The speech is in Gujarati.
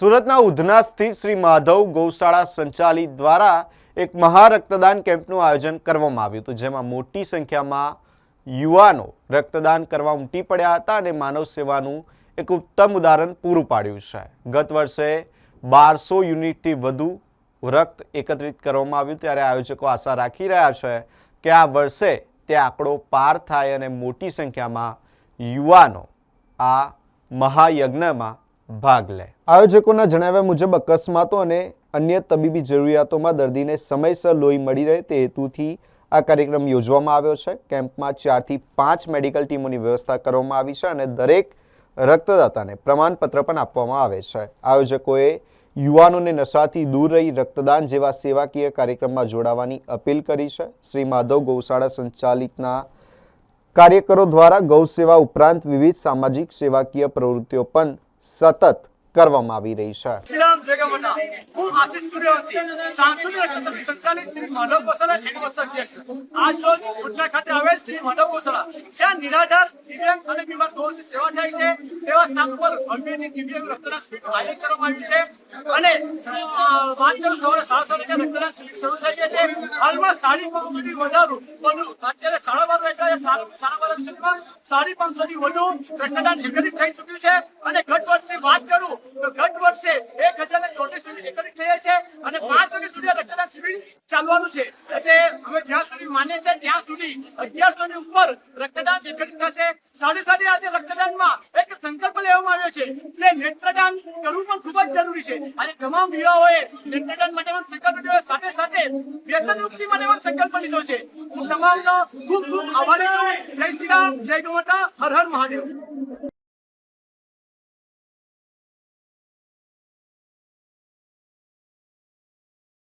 સુરતના ઉધના સ્થિત શ્રી માધવ ગૌશાળા સંચાલિત દ્વારા એક મહા રક્તદાન કેમ્પનું આયોજન કરવામાં આવ્યું હતું, જેમાં મોટી સંખ્યામાં યુવાનો રક્તદાન કરવા ઉમટી પડ્યા હતા અને માનવ સેવાનું એક ઉત્તમ ઉદાહરણ પૂરું પાડ્યું છે. ગત વર્ષે 1200 યુનિટથી વધુ રક્ત એકત્રિત કરવામાં આવ્યું, ત્યારે આયોજકો આશા રાખી રહ્યા છે કે આ વર્ષે તે આંકડો પાર થાય અને મોટી સંખ્યામાં યુવાનો આ મહાયજ્ઞમાં ભાગ લે. આયોજકોના જણાવ્યા મુજબ અકસ્માતો અને અન્ય તબીબી જરૂરિયાતોમાં દર્દીને સમયસર લોહી મળી રહે તે હેતુથી આ કાર્યક્રમ યોજવામાં આવ્યો છે. કેમ્પમાં 4 થી 5 મેડિકલ ટીમોની વ્યવસ્થા કરવામાં આવી છે અને દરેક રક્તદાતાને પ્રમાણપત્ર પણ આપવામાં આવે છે. આયોજકોએ યુવાનોને નશાથી દૂર રહી રક્તદાન જેવા સેવાકીય કાર્યક્રમમાં જોડાવાની અપીલ કરી છે. શ્રી માધવ ગૌશાળા સંચાલિતના કાર્યકરો દ્વારા ગૌ સેવા ઉપરાંત વિવિધ સામાજિક સેવાકીય પ્રવૃત્તિઓ પણ સતત કરવામાં આવી રહી છે. શ્રી માધવ ગૌશાળા એનિવર્સરી અધ્યક્ષ આજ રોજ ઉધના ખાતે આવેલ શ્રી માધવ ગૌશાળા જ્યાં નિરાધાર દિવ્યાંગ અને બીમાર ગૌની સેવા થાય છે તેવા સ્થાન ઉપર ભવ્યની દિવ્યાંગ રક્તદાન શિબિરનું આયોજન કરવામાં આવ્યું છે અને વાત કરું સવારે 7:30 રક્તદાન શિબિર શરૂ થઈ ગઈ છે. હાલમાં 550 થી વધુ અત્યારે 12:30 સુધીમાં 550 થી વધુ રક્તદાન એકત્રિત થઈ ચૂક્યું છે અને ગત વર્ષે વાત કરું તો ગત વર્ષે 1034 યુનિટ એકત્રિત થઈ છે અને 5 વાગ્યા સુધી રક્તદાન શિબિર ચાલવાનું છે. એટલે અમે જ્યાં સુધી માન્ય છે ત્યાં સુધી 1100 ની ઉપર રક્તદાન એકત્રિત થશે. સાથે સાથે આજે રક્તદાનમાં એક સંકલ્પ લેવામાં આવ્યો છે એટલે નેત્રદાન કરવું પણ ખૂબ જ જરૂરી છે. આજે તમામ યુવાઓએ નેત્રદાન માટે પણ સંકલ્પ લીધો, સાથે સાથે વ્યસન મુક્તિ માટે પણ સંકલ્પ લીધો છે. હું તમામનો ખૂબ ખૂબ આભારી છું. જય શ્રી રામ, જય ગૌ માતા, હર હર મહાદેવ.